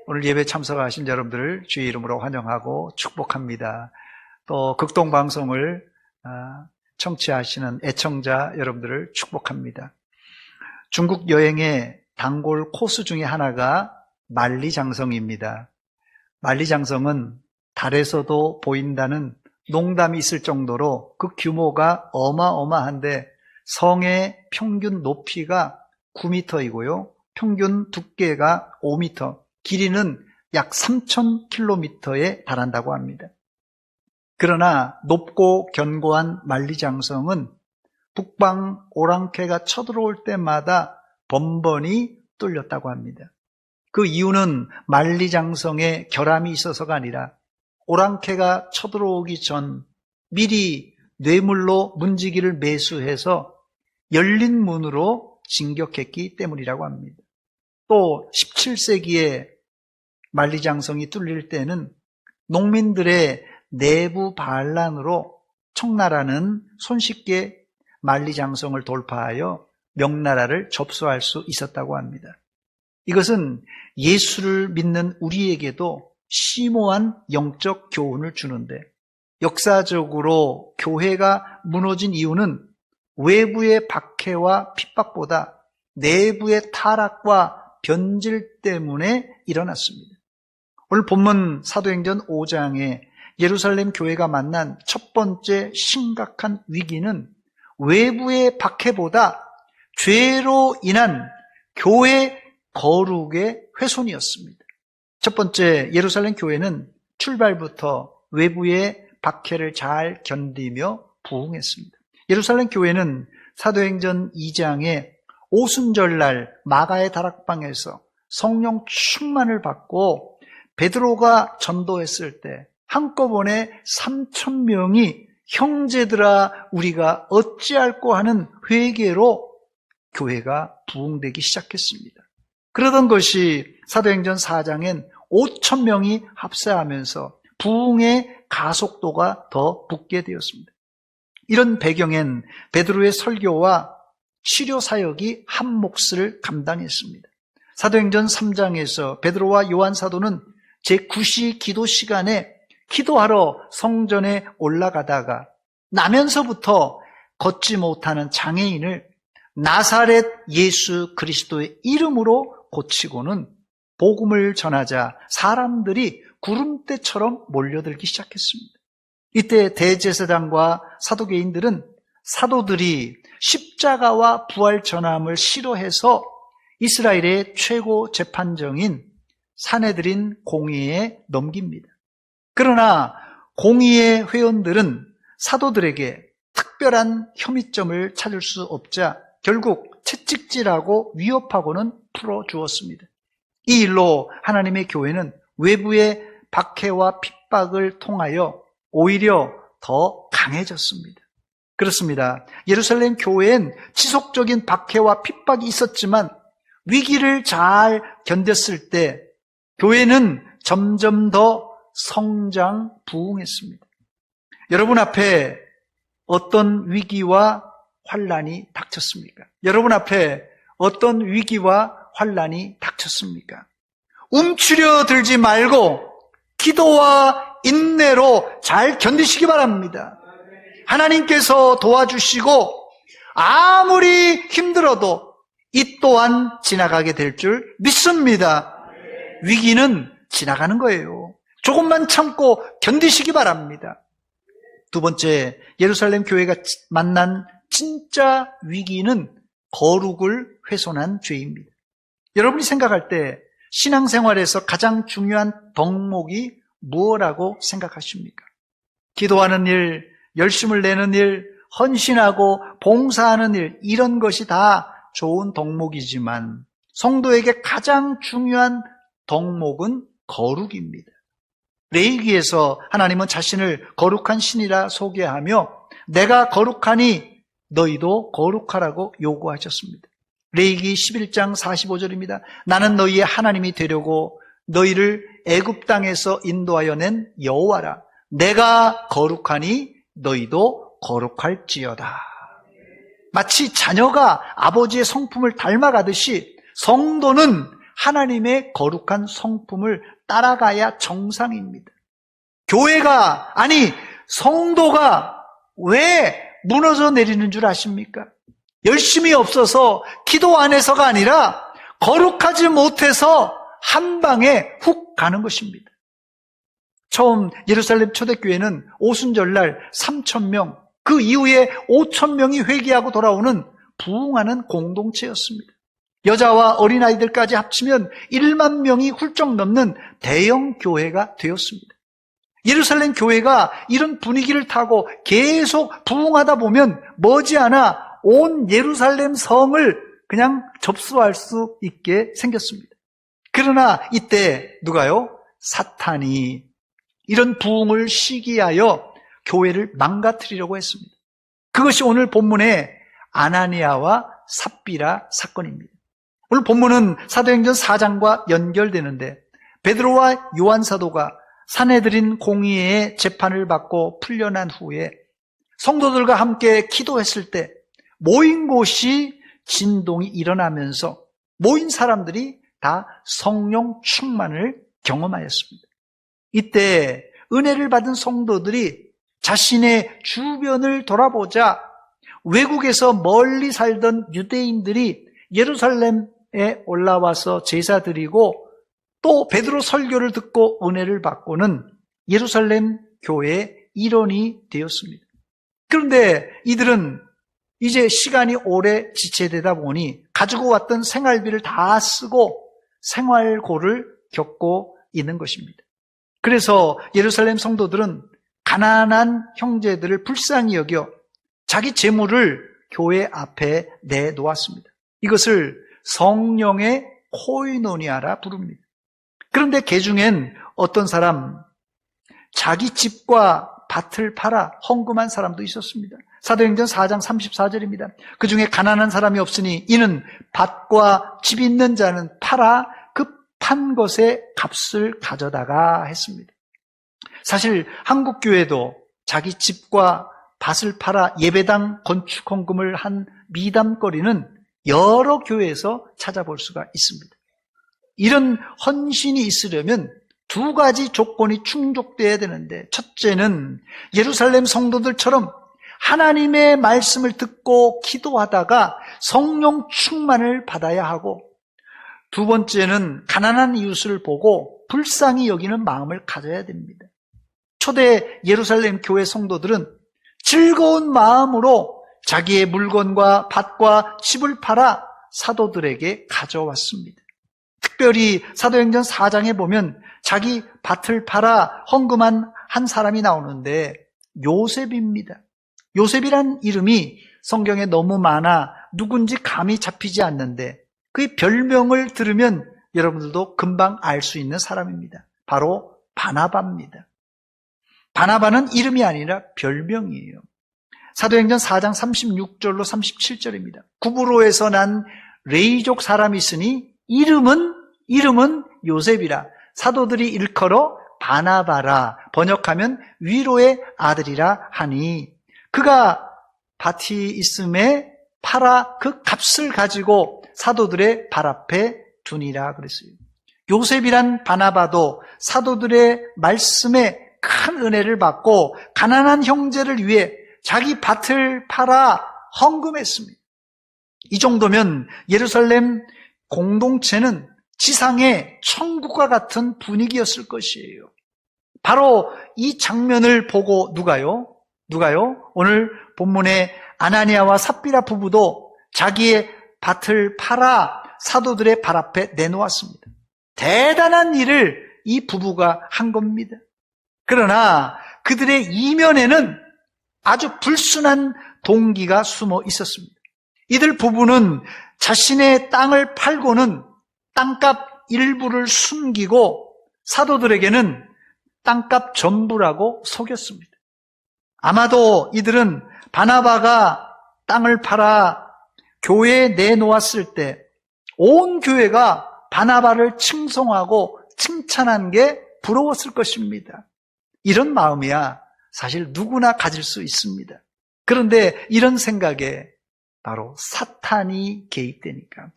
오늘 예배 참석하신 여러분들을 주의 이름으로 환영하고 축복합니다. 또 극동방송을 청취하시는 애청자 여러분들을 축복합니다. 중국 여행의 단골 코스 중에 하나가 만리장성입니다. 만리장성은 달에서도 보인다는 농담이 있을 정도로 그 규모가 어마어마한데 성의 평균 높이가 9m이고요. 평균 두께가 5m, 길이는 약 3,000km에 달한다고 합니다. 그러나 높고 견고한 만리장성은 북방 오랑캐가 쳐들어올 때마다 번번이 뚫렸다고 합니다. 그 이유는 만리장성에 결함이 있어서가 아니라 오랑캐가 쳐들어오기 전 미리 뇌물로 문지기를 매수해서 열린 문으로 진격했기 때문이라고 합니다. 또 17세기에 만리장성이 뚫릴 때는 농민들의 내부 반란으로 청나라는 손쉽게 만리장성을 돌파하여 명나라를 접수할 수 있었다고 합니다. 이것은 예수를 믿는 우리에게도 심오한 영적 교훈을 주는데, 역사적으로 교회가 무너진 이유는 외부의 박해와 핍박보다 내부의 타락과 변질 때문에 일어났습니다. 오늘 본문 사도행전 5장에 예루살렘 교회가 만난 첫 번째 심각한 위기는 외부의 박해보다 죄로 인한 교회 거룩의 훼손이었습니다. 첫 번째, 예루살렘 교회는 출발부터 외부의 박해를 잘 견디며 부흥했습니다. 예루살렘 교회는 사도행전 2장에 오순절날 마가의 다락방에서 성령 충만을 받고 베드로가 전도했을 때 한꺼번에 3,000명이 형제들아 우리가 어찌할꼬 하는 회개로 교회가 부흥되기 시작했습니다. 그러던 것이 사도행전 4장엔 5,000명이 합세하면서 부흥의 가속도가 더 붙게 되었습니다. 이런 배경엔 베드로의 설교와 치료 사역이 한 몫을 감당했습니다. 사도행전 3장에서 베드로와 요한 사도는 제9시 기도 시간에 기도하러 성전에 올라가다가 나면서부터 걷지 못하는 장애인을 나사렛 예수 그리스도의 이름으로 고치고는 복음을 전하자 사람들이 구름대처럼 몰려들기 시작했습니다. 이때 대제사장과 사두개인들은 사도들이 십자가와 부활 전함을 싫어해서 이스라엘의 최고 재판정인 산헤드린 공의에 넘깁니다. 그러나 공의의 회원들은 사도들에게 특별한 혐의점을 찾을 수 없자 결국 채찍질하고 위협하고는 풀어주었습니다. 이 일로 하나님의 교회는 외부의 박해와 핍박을 통하여 오히려 더 강해졌습니다. 그렇습니다. 예루살렘 교회엔 지속적인 박해와 핍박이 있었지만 위기를 잘 견뎠을 때 교회는 점점 더 성장 부흥했습니다. 여러분 앞에 어떤 위기와 환란이 닥쳤습니까? 여러분 앞에 어떤 위기와 환란이 닥쳤습니까? 움츠려 들지 말고 기도와 인내로 잘 견디시기 바랍니다. 하나님께서 도와주시고 아무리 힘들어도 이 또한 지나가게 될 줄 믿습니다. 위기는 지나가는 거예요. 조금만 참고 견디시기 바랍니다. 두 번째, 예루살렘 교회가 만난 진짜 위기는 거룩을 훼손한 죄입니다. 여러분이 생각할 때 신앙생활에서 가장 중요한 덕목이 무엇이라고 생각하십니까? 기도하는 일, 열심을 내는 일, 헌신하고 봉사하는 일, 이런 것이 다 좋은 덕목이지만 성도에게 가장 중요한 덕목은 거룩입니다. 레위기에서 하나님은 자신을 거룩한 신이라 소개하며 내가 거룩하니 너희도 거룩하라고 요구하셨습니다. 레위기 11장 45절입니다. 나는 너희의 하나님이 되려고 너희를 애굽 땅에서 인도하여 낸 여호와라. 내가 거룩하니 너희도 거룩할지어다. 마치 자녀가 아버지의 성품을 닮아가듯이 성도는 하나님의 거룩한 성품을 따라가야 정상입니다. 교회가, 아니 성도가 왜 무너져 내리는 줄 아십니까? 열심이 없어서 기도 안 해서가 아니라 거룩하지 못해서 한 방에 훅 가는 것입니다. 처음 예루살렘 초대교회는 오순절날 3,000명, 그 이후에 5,000명이 회개하고 돌아오는 부흥하는 공동체였습니다. 여자와 어린아이들까지 합치면 1만 명이 훌쩍 넘는 대형 교회가 되었습니다. 예루살렘 교회가 이런 분위기를 타고 계속 부흥하다 보면 머지않아 온 예루살렘 성을 그냥 접수할 수 있게 생겼습니다. 그러나 이때 누가요? 사탄이 이런 부흥을 시기하여 교회를 망가뜨리려고 했습니다. 그것이 오늘 본문의 아나니아와 삽비라 사건입니다. 오늘 본문은 사도행전 4장과 연결되는데 베드로와 요한 사도가 사내들인 공의회의 재판을 받고 풀려난 후에 성도들과 함께 기도했을 때 모인 곳이 진동이 일어나면서 모인 사람들이 다 성령 충만을 경험하였습니다. 이때 은혜를 받은 성도들이 자신의 주변을 돌아보자 외국에서 멀리 살던 유대인들이 예루살렘에 올라와서 제사 드리고 또 베드로 설교를 듣고 은혜를 받고는 예루살렘 교회의 일원이 되었습니다. 그런데 이들은 이제 시간이 오래 지체되다 보니 가지고 왔던 생활비를 다 쓰고 생활고를 겪고 있는 것입니다. 그래서 예루살렘 성도들은 가난한 형제들을 불쌍히 여겨 자기 재물을 교회 앞에 내놓았습니다. 이것을 성령의 코이노니아라 부릅니다. 그런데 그 중엔 어떤 사람, 자기 집과 밭을 팔아 헌금한 사람도 있었습니다. 사도행전 4장 34절입니다. 그 중에 가난한 사람이 없으니 이는 밭과 집 있는 자는 팔아 그 판 것의 값을 가져다가 했습니다. 사실 한국 교회도 자기 집과 밭을 팔아 예배당 건축 헌금을 한 미담거리는 여러 교회에서 찾아볼 수가 있습니다. 이런 헌신이 있으려면 두 가지 조건이 충족돼야 되는데, 첫째는 예루살렘 성도들처럼 하나님의 말씀을 듣고 기도하다가 성령 충만을 받아야 하고, 두 번째는 가난한 이웃을 보고 불쌍히 여기는 마음을 가져야 됩니다. 초대 예루살렘 교회 성도들은 즐거운 마음으로 자기의 물건과 밭과 집을 팔아 사도들에게 가져왔습니다. 특별히 사도행전 4장에 보면 자기 밭을 팔아 헌금한 한 사람이 나오는데 요셉입니다. 요셉이란 이름이 성경에 너무 많아 누군지 감이 잡히지 않는데 그의 별명을 들으면 여러분들도 금방 알 수 있는 사람입니다. 바로 바나바입니다. 바나바는 이름이 아니라 별명이에요. 사도행전 4장 36절로 37절입니다. 구브로에서 난 레이족 사람이 있으니 이름은 요셉이라. 사도들이 일컬어 바나바라. 번역하면 위로의 아들이라 하니 그가 밭이 있음에 팔아 그 값을 가지고 사도들의 발 앞에 두니라 그랬어요. 요셉이란 바나바도 사도들의 말씀에 큰 은혜를 받고 가난한 형제를 위해 자기 밭을 팔아 헌금했습니다. 이 정도면 예루살렘 공동체는 지상의 천국과 같은 분위기였을 것이에요. 바로 이 장면을 보고 누가요? 오늘 본문의 아나니아와 삽비라 부부도 자기의 밭을 팔아 사도들의 발 앞에 내놓았습니다. 대단한 일을 이 부부가 한 겁니다. 그러나 그들의 이면에는 아주 불순한 동기가 숨어 있었습니다. 이들 부부는 자신의 땅을 팔고는 땅값 일부를 숨기고 사도들에게는 땅값 전부라고 속였습니다. 아마도 이들은 바나바가 땅을 팔아 교회에 내놓았을 때 온 교회가 바나바를 칭송하고 칭찬한 게 부러웠을 것입니다. 이런 마음이야 사실 누구나 가질 수 있습니다. 그런데 이런 생각에 바로 사탄이 개입되니까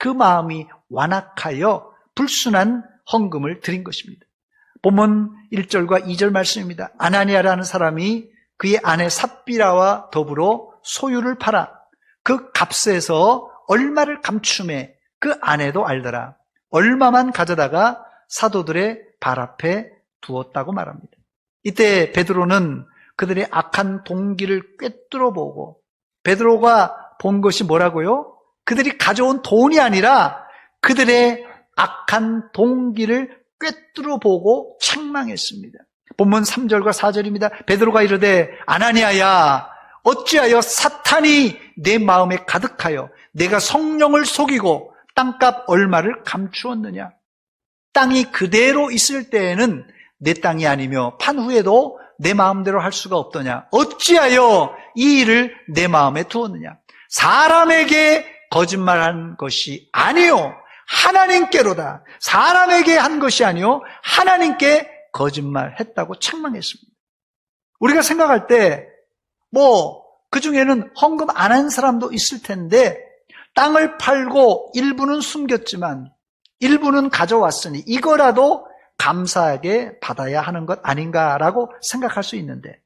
그 마음이 완악하여 불순한 헌금을 드린 것입니다. 본문 1절과 2절 말씀입니다. 아나니아라는 사람이 그의 아내 삽비라와 더불어 소유를 팔아 그 값에서 얼마를 감춤해 그 아내도 알더라. 얼마만 가져다가 사도들의 발 앞에 두었다고 말합니다. 이때 베드로는 그들의 악한 동기를 꿰뚫어 보고, 베드로가 본 것이 뭐라고요? 그들이 가져온 돈이 아니라 그들의 악한 동기를 꿰뚫어 보고 책망했습니다. 본문 3절과 4절입니다. 베드로가 이르되 아나니아야, 어찌하여 사탄이 내 마음에 가득하여 내가 성령을 속이고 땅값 얼마를 감추었느냐? 땅이 그대로 있을 때에는 내 땅이 아니며 판 후에도 내 마음대로 할 수가 없더냐? 어찌하여 이 일을 내 마음에 두었느냐? 사람에게 거짓말한 것이 아니요 하나님께로다. 사람에게 한 것이 아니요 하나님께 거짓말했다고 책망했습니다. 우리가 생각할 때 그 중에는 헌금 안 한 사람도 있을 텐데, 땅을 팔고 일부는 숨겼지만 일부는 가져왔으니 이거라도 감사하게 받아야 하는 것 아닌가라고 생각할 수 있는데,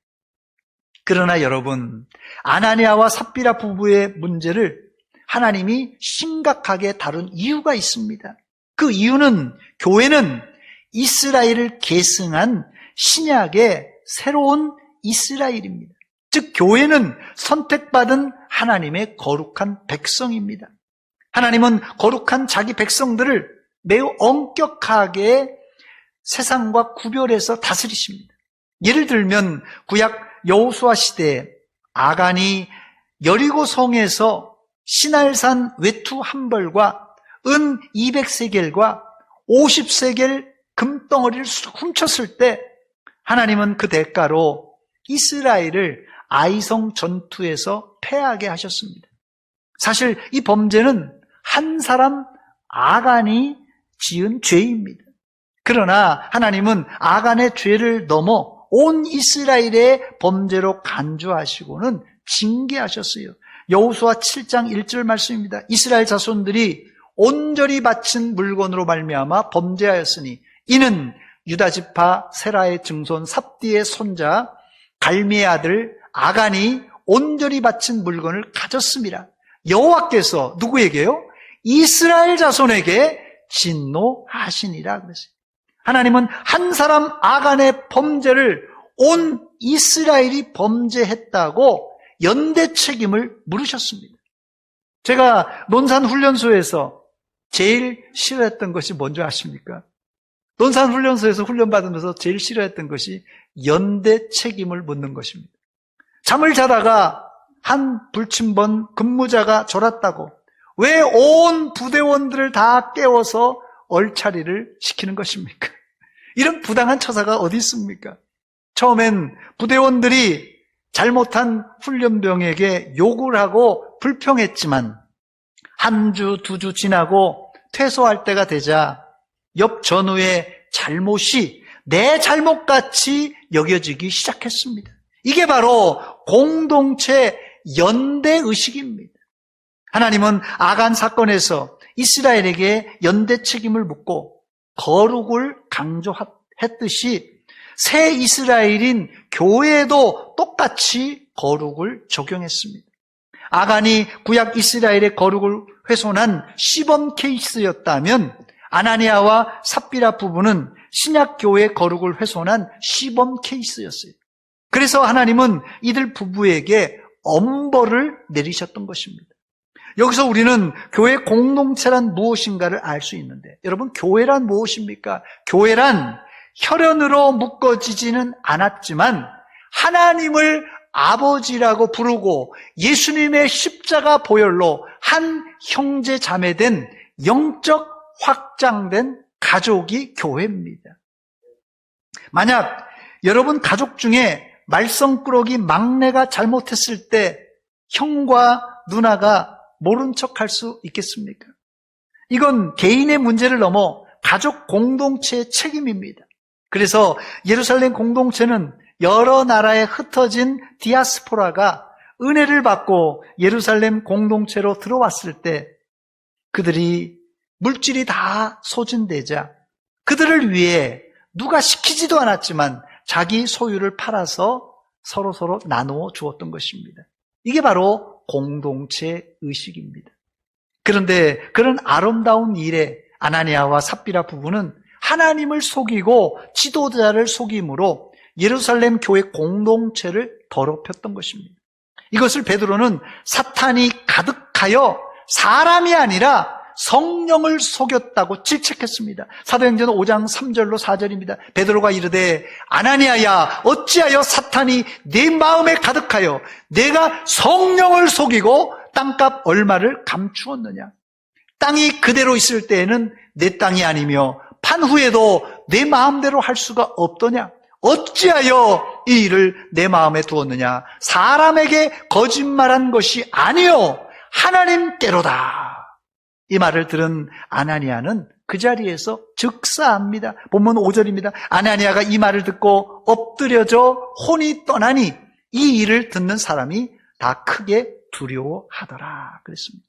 그러나 여러분, 아나니아와 삽비라 부부의 문제를 하나님이 심각하게 다룬 이유가 있습니다. 그 이유는 교회는 이스라엘을 계승한 신약의 새로운 이스라엘입니다. 즉 교회는 선택받은 하나님의 거룩한 백성입니다. 하나님은 거룩한 자기 백성들을 매우 엄격하게 세상과 구별해서 다스리십니다. 예를 들면 구약 여호수아 시대에 아간이 여리고 성에서 시날산 외투 한 벌과 은 200세겔과 50세겔 금덩어리를 훔쳤을 때 하나님은 그 대가로 이스라엘을 아이성 전투에서 패하게 하셨습니다. 사실 이 범죄는 한 사람 아간이 지은 죄입니다. 그러나 하나님은 아간의 죄를 넘어 온 이스라엘의 범죄로 간주하시고는 징계하셨어요. 여호수아 7장 1절 말씀입니다. 이스라엘 자손들이 온전히 바친 물건으로 말미암아 범죄하였으니 이는 유다지파 세라의 증손 삽디의 손자 갈미의 아들 아간이 온전히 바친 물건을 가졌습니다. 여호와께서 누구에게요? 이스라엘 자손에게 진노하시니라 그랬어요. 하나님은 한 사람 아간의 범죄를 온 이스라엘이 범죄했다고 연대 책임을 물으셨습니다. 제가 논산훈련소에서 제일 싫어했던 것이 뭔지 아십니까? 논산훈련소에서 훈련받으면서 제일 싫어했던 것이 연대 책임을 묻는 것입니다. 잠을 자다가 한 불침번 근무자가 졸았다고 왜 온 부대원들을 다 깨워서 얼차리를 시키는 것입니까? 이런 부당한 처사가 어디 있습니까? 처음엔 부대원들이 잘못한 훈련병에게 욕을 하고 불평했지만 한 주, 두 주 지나고 퇴소할 때가 되자 옆 전우의 잘못이 내 잘못같이 여겨지기 시작했습니다. 이게 바로 공동체 연대의식입니다. 하나님은 아간 사건에서 이스라엘에게 연대 책임을 묻고 거룩을 강조했듯이 새 이스라엘인 교회에도 똑같이 거룩을 적용했습니다. 아간이 구약 이스라엘의 거룩을 훼손한 시범 케이스였다면 아나니아와 삽비라 부부는 신약 교회의 거룩을 훼손한 시범 케이스였어요. 그래서 하나님은 이들 부부에게 엄벌을 내리셨던 것입니다. 여기서 우리는 교회 공동체란 무엇인가를 알 수 있는데, 여러분 교회란 무엇입니까? 교회란 혈연으로 묶어지지는 않았지만 하나님을 아버지라고 부르고 예수님의 십자가 보혈로 한 형제 자매된 영적 확장된 가족이 교회입니다. 만약 여러분 가족 중에 말썽꾸러기 막내가 잘못했을 때 형과 누나가 모른 척할 수 있겠습니까? 이건 개인의 문제를 넘어 가족 공동체의 책임입니다. 그래서 예루살렘 공동체는 여러 나라에 흩어진 디아스포라가 은혜를 받고 예루살렘 공동체로 들어왔을 때 그들이 물질이 다 소진되자 그들을 위해 누가 시키지도 않았지만 자기 소유를 팔아서 서로 나누어 주었던 것입니다. 이게 바로 공동체 의식입니다. 그런데 그런 아름다운 일에 아나니아와 삽비라 부부는 하나님을 속이고 지도자를 속임으로 예루살렘 교회 공동체를 더럽혔던 것입니다. 이것을 베드로는 사탄이 가득하여 사람이 아니라 성령을 속였다고 질책했습니다. 사도행전 5장 3절로 4절입니다. 베드로가 이르되 아나니아야 어찌하여 사탄이 네 마음에 가득하여 내가 성령을 속이고 땅값 얼마를 감추었느냐. 땅이 그대로 있을 때에는 내 땅이 아니며 판 후에도 내 마음대로 할 수가 없더냐. 어찌하여 이 일을 내 마음에 두었느냐. 사람에게 거짓말한 것이 아니요 하나님께로다. 이 말을 들은 아나니아는 그 자리에서 즉사합니다. 본문 5절입니다. 아나니아가 이 말을 듣고 엎드려져 혼이 떠나니 이 일을 듣는 사람이 다 크게 두려워하더라 그랬습니다.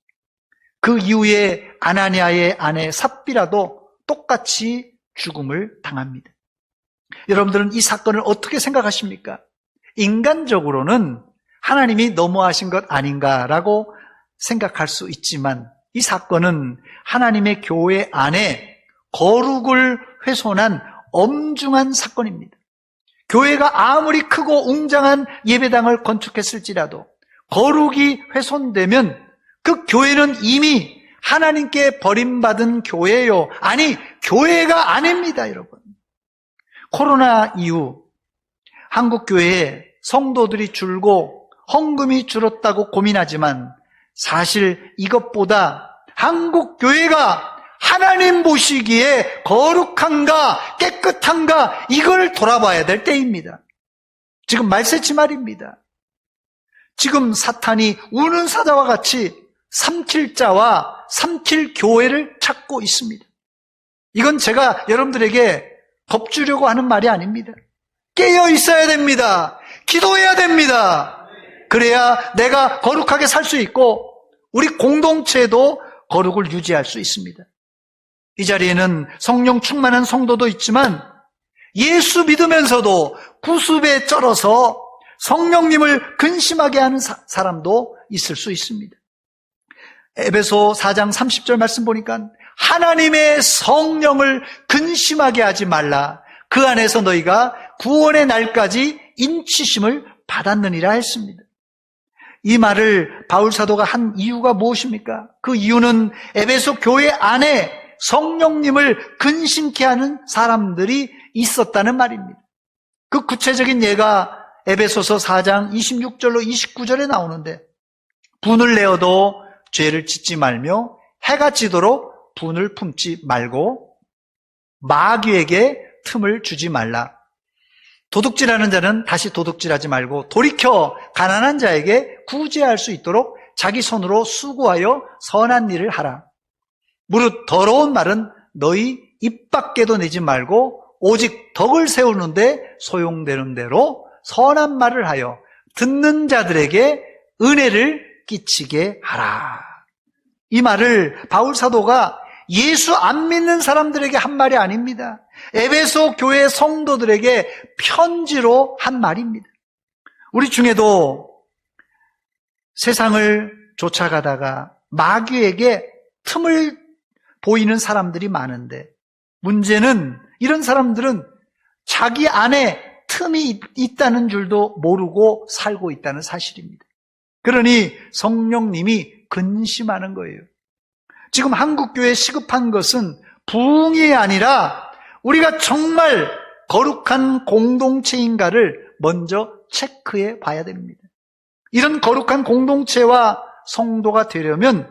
그 이후에 아나니아의 아내 삽비라도 똑같이 죽음을 당합니다. 여러분들은 이 사건을 어떻게 생각하십니까? 인간적으로는 하나님이 너무하신 것 아닌가라고 생각할 수 있지만 이 사건은 하나님의 교회 안에 거룩을 훼손한 엄중한 사건입니다. 교회가 아무리 크고 웅장한 예배당을 건축했을지라도 거룩이 훼손되면 그 교회는 이미 하나님께 버림받은 교회예요. 아니, 교회가 아닙니다, 여러분. 코로나 이후 한국 교회에 성도들이 줄고 헌금이 줄었다고 고민하지만 사실 이것보다 한국 교회가 하나님 보시기에 거룩한가 깨끗한가 이걸 돌아봐야 될 때입니다. 지금 말세치 말입니다. 지금 사탄이 우는 사자와 같이 삼킬 자와 삼킬 교회를 찾고 있습니다. 이건 제가 여러분들에게 겁주려고 하는 말이 아닙니다. 깨어 있어야 됩니다. 기도해야 됩니다. 그래야 내가 거룩하게 살 수 있고 우리 공동체도 거룩을 유지할 수 있습니다. 이 자리에는 성령 충만한 성도도 있지만 예수 믿으면서도 구습에 쩔어서 성령님을 근심하게 하는 사람도 있을 수 있습니다. 에베소 4장 30절 말씀 보니까 하나님의 성령을 근심하게 하지 말라. 그 안에서 너희가 구원의 날까지 인치심을 받았느니라 했습니다. 이 말을 바울 사도가 한 이유가 무엇입니까? 그 이유는 에베소 교회 안에 성령님을 근심케 하는 사람들이 있었다는 말입니다. 그 구체적인 예가 에베소서 4장 26절로 29절에 나오는데 분을 내어도 죄를 짓지 말며 해가 지도록 분을 품지 말고 마귀에게 틈을 주지 말라. 도둑질하는 자는 다시 도둑질하지 말고 돌이켜 가난한 자에게 구제할 수 있도록 자기 손으로 수고하여 선한 일을 하라. 무릇 더러운 말은 너희 입 밖에도 내지 말고 오직 덕을 세우는데 소용되는 대로 선한 말을 하여 듣는 자들에게 은혜를 끼치게 하라. 이 말을 바울 사도가 예수 안 믿는 사람들에게 한 말이 아닙니다. 에베소 교회 성도들에게 편지로 한 말입니다. 우리 중에도 세상을 쫓아가다가 마귀에게 틈을 보이는 사람들이 많은데 문제는 이런 사람들은 자기 안에 틈이 있다는 줄도 모르고 살고 있다는 사실입니다. 그러니 성령님이 근심하는 거예요. 지금 한국교회에 시급한 것은 부흥이 아니라 우리가 정말 거룩한 공동체인가를 먼저 체크해 봐야 됩니다. 이런 거룩한 공동체와 성도가 되려면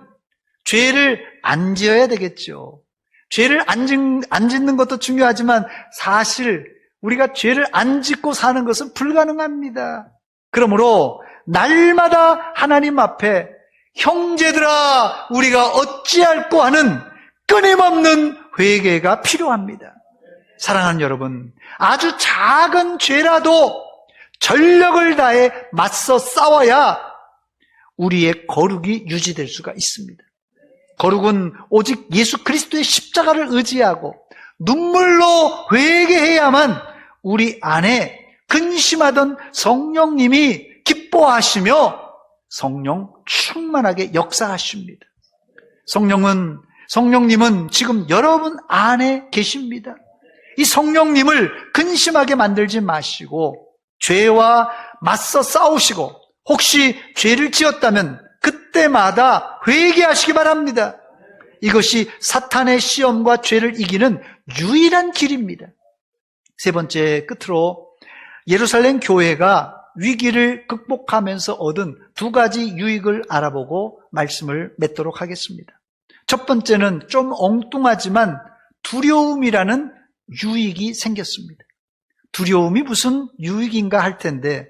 죄를 안 지어야 되겠죠. 죄를 안 짓는 것도 중요하지만 사실 우리가 죄를 안 짓고 사는 것은 불가능합니다. 그러므로 날마다 하나님 앞에 형제들아 우리가 어찌할꼬 하는 끊임없는 회개가 필요합니다. 사랑하는 여러분, 아주 작은 죄라도 전력을 다해 맞서 싸워야 우리의 거룩이 유지될 수가 있습니다. 거룩은 오직 예수 그리스도의 십자가를 의지하고 눈물로 회개해야만 우리 안에 근심하던 성령님이 기뻐하시며 성령 충만하게 역사하십니다. 성령님은 지금 여러분 안에 계십니다. 이 성령님을 근심하게 만들지 마시고 죄와 맞서 싸우시고 혹시 죄를 지었다면 그때마다 회개하시기 바랍니다. 이것이 사탄의 시험과 죄를 이기는 유일한 길입니다. 세 번째, 끝으로 예루살렘 교회가 위기를 극복하면서 얻은 두 가지 유익을 알아보고 말씀을 맺도록 하겠습니다. 첫 번째는 좀 엉뚱하지만 두려움이라는 유익이 생겼습니다. 두려움이 무슨 유익인가 할 텐데,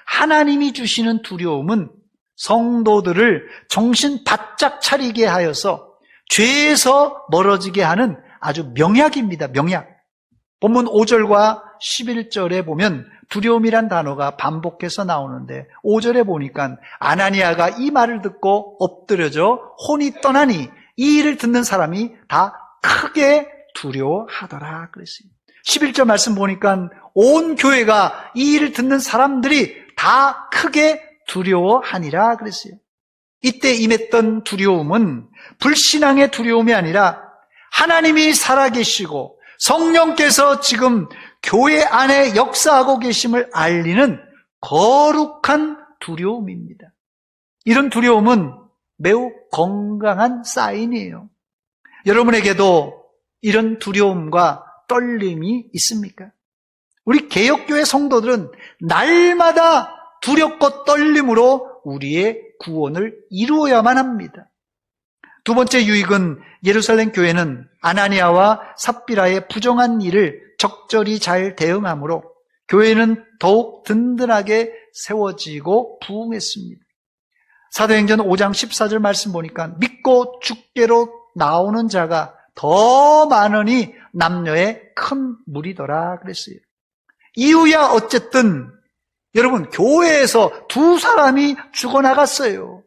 하나님이 주시는 두려움은 성도들을 정신 바짝 차리게 하여서 죄에서 멀어지게 하는 아주 명약입니다. 명약. 본문 5절과 11절에 보면 두려움이란 단어가 반복해서 나오는데 5절에 보니까 아나니아가 이 말을 듣고 엎드려져 혼이 떠나니 이 일을 듣는 사람이 다 크게 두려워하더라 그랬어요. 11절 말씀 보니까 온 교회가 이 일을 듣는 사람들이 다 크게 두려워하니라 그랬어요. 이때 임했던 두려움은 불신앙의 두려움이 아니라 하나님이 살아계시고 성령께서 지금 교회 안에 역사하고 계심을 알리는 거룩한 두려움입니다. 이런 두려움은 매우 건강한 사인이에요. 여러분에게도 이런 두려움과 떨림이 있습니까? 우리 개역교회 성도들은 날마다 두렵고 떨림으로 우리의 구원을 이루어야만 합니다. 두 번째 유익은 예루살렘 교회는 아나니아와 삽비라의 부정한 일을 적절히 잘 대응하므로 교회는 더욱 든든하게 세워지고 부흥했습니다. 사도행전 5장 14절 말씀 보니까 믿고 주께로 나오는 자가 더 많으니 남녀의 큰 무리더라 그랬어요. 이유야 어쨌든 여러분 교회에서 두 사람이 죽어나갔어요.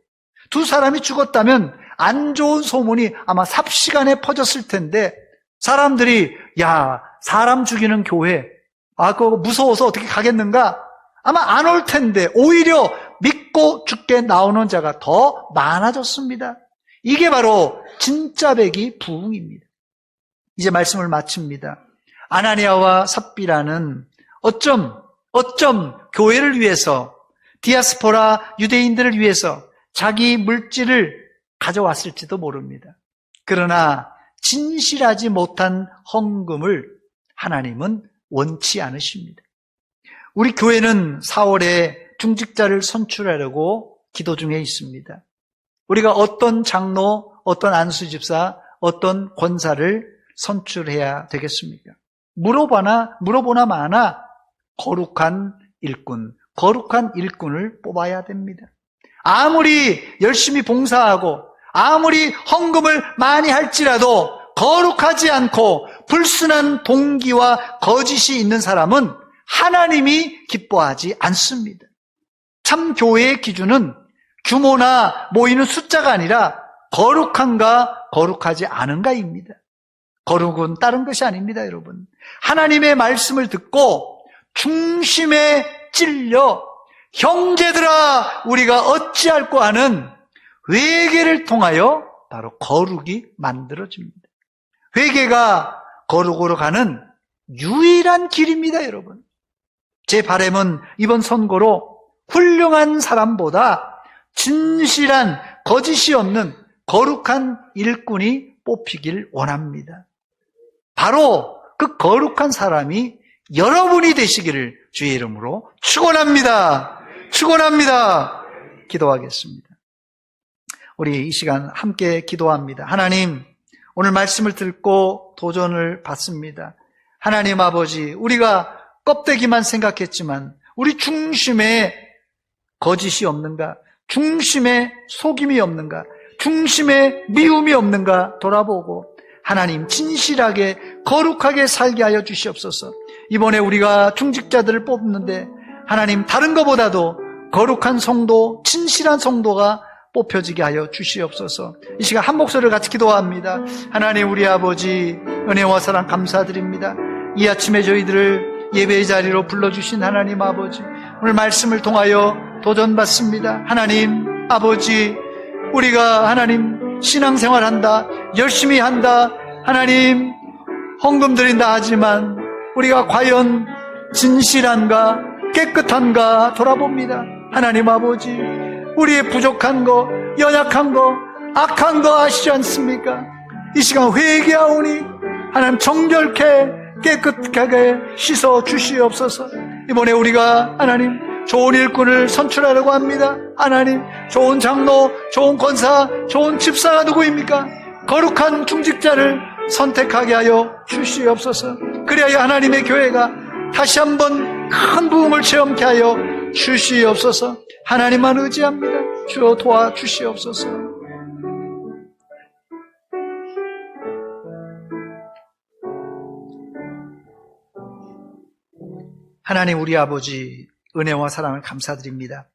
두 사람이 죽었다면 안 좋은 소문이 아마 삽시간에 퍼졌을 텐데 사람들이 야 사람 죽이는 교회 그거 무서워서 어떻게 가겠는가? 아마 안 올 텐데 오히려 믿고 죽게 나오는 자가 더 많아졌습니다. 이게 바로 진짜 백이 부흥입니다. 이제 말씀을 마칩니다. 아나니아와 삽비라는 어쩜 교회를 위해서 디아스포라 유대인들을 위해서 자기 물질을 가져왔을지도 모릅니다. 그러나 진실하지 못한 헌금을 하나님은 원치 않으십니다. 우리 교회는 4월에 중직자를 선출하려고 기도 중에 있습니다. 우리가 어떤 장로, 어떤 안수집사, 어떤 권사를 선출해야 되겠습니까? 물어보나 마나 거룩한 일꾼을 뽑아야 됩니다. 아무리 열심히 봉사하고 아무리 헌금을 많이 할지라도 거룩하지 않고 불순한 동기와 거짓이 있는 사람은 하나님이 기뻐하지 않습니다. 참 교회의 기준은 규모나 모이는 숫자가 아니라 거룩한가 거룩하지 않은가입니다. 거룩은 다른 것이 아닙니다, 여러분. 하나님의 말씀을 듣고 중심에 찔려 형제들아 우리가 어찌할꼬 하는 회개를 통하여 바로 거룩이 만들어집니다. 회개가 거룩으로 가는 유일한 길입니다, 여러분. 제 바람은 이번 선거로 훌륭한 사람보다 진실한 거짓이 없는 거룩한 일꾼이 뽑히길 원합니다. 바로 그 거룩한 사람이 여러분이 되시기를 주의 이름으로 축원합니다. 기도하겠습니다. 우리 이 시간 함께 기도합니다. 하나님, 오늘 말씀을 듣고 도전을 받습니다. 하나님 아버지, 우리가 껍데기만 생각했지만 우리 중심에 거짓이 없는가? 중심에 속임이 없는가? 중심에 미움이 없는가 돌아보고 하나님 진실하게 거룩하게 살게 하여 주시옵소서. 이번에 우리가 중직자들을 뽑는데 하나님 다른 것보다도 거룩한 성도, 진실한 성도가 뽑혀지게 하여 주시옵소서. 이 시간 한 목소리를 같이 기도합니다. 하나님 우리 아버지 은혜와 사랑 감사드립니다. 이 아침에 저희들을 예배의 자리로 불러주신 하나님 아버지, 오늘 말씀을 통하여 도전받습니다. 하나님 아버지, 우리가 하나님 신앙생활한다, 열심히 한다, 하나님 헌금 드린다 하지만 우리가 과연 진실한가, 깨끗한가 돌아봅니다. 하나님 아버지, 우리의 부족한 거, 연약한 거, 악한 거 아시지 않습니까? 이 시간 회개하오니 하나님 정결케 깨끗하게 씻어 주시옵소서. 이번에 우리가 하나님 좋은 일꾼을 선출하려고 합니다. 하나님 좋은 장로, 좋은 권사, 좋은 집사가 누구입니까? 거룩한 중직자를 선택하게 하여 주시옵소서. 그래야 하나님의 교회가 다시 한번 큰 부흥을 체험케 하여 주시옵소서. 하나님만 의지합니다. 주여 도와주시옵소서. 하나님 우리 아버지, 은혜와 사랑을 감사드립니다.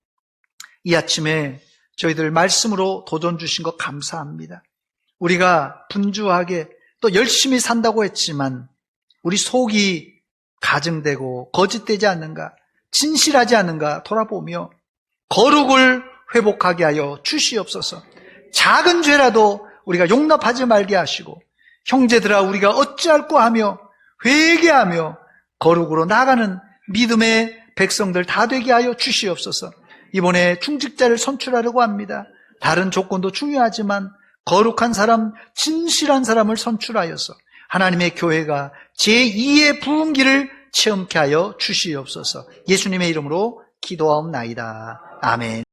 이 아침에 저희들 말씀으로 도전 주신 것 감사합니다. 우리가 분주하게 또 열심히 산다고 했지만 우리 속이 가증되고 거짓되지 않는가, 진실하지 않는가 돌아보며 거룩을 회복하게 하여 주시옵소서. 작은 죄라도 우리가 용납하지 말게 하시고, 형제들아 우리가 어찌할꼬 하며 회개하며 거룩으로 나가는 믿음의 백성들 다 되게 하여 주시옵소서. 이번에 중직자를 선출하려고 합니다. 다른 조건도 중요하지만 거룩한 사람, 진실한 사람을 선출하여서 하나님의 교회가 제2의 부흥기를 체험케 하여 주시옵소서. 예수님의 이름으로 기도하옵나이다. 아멘.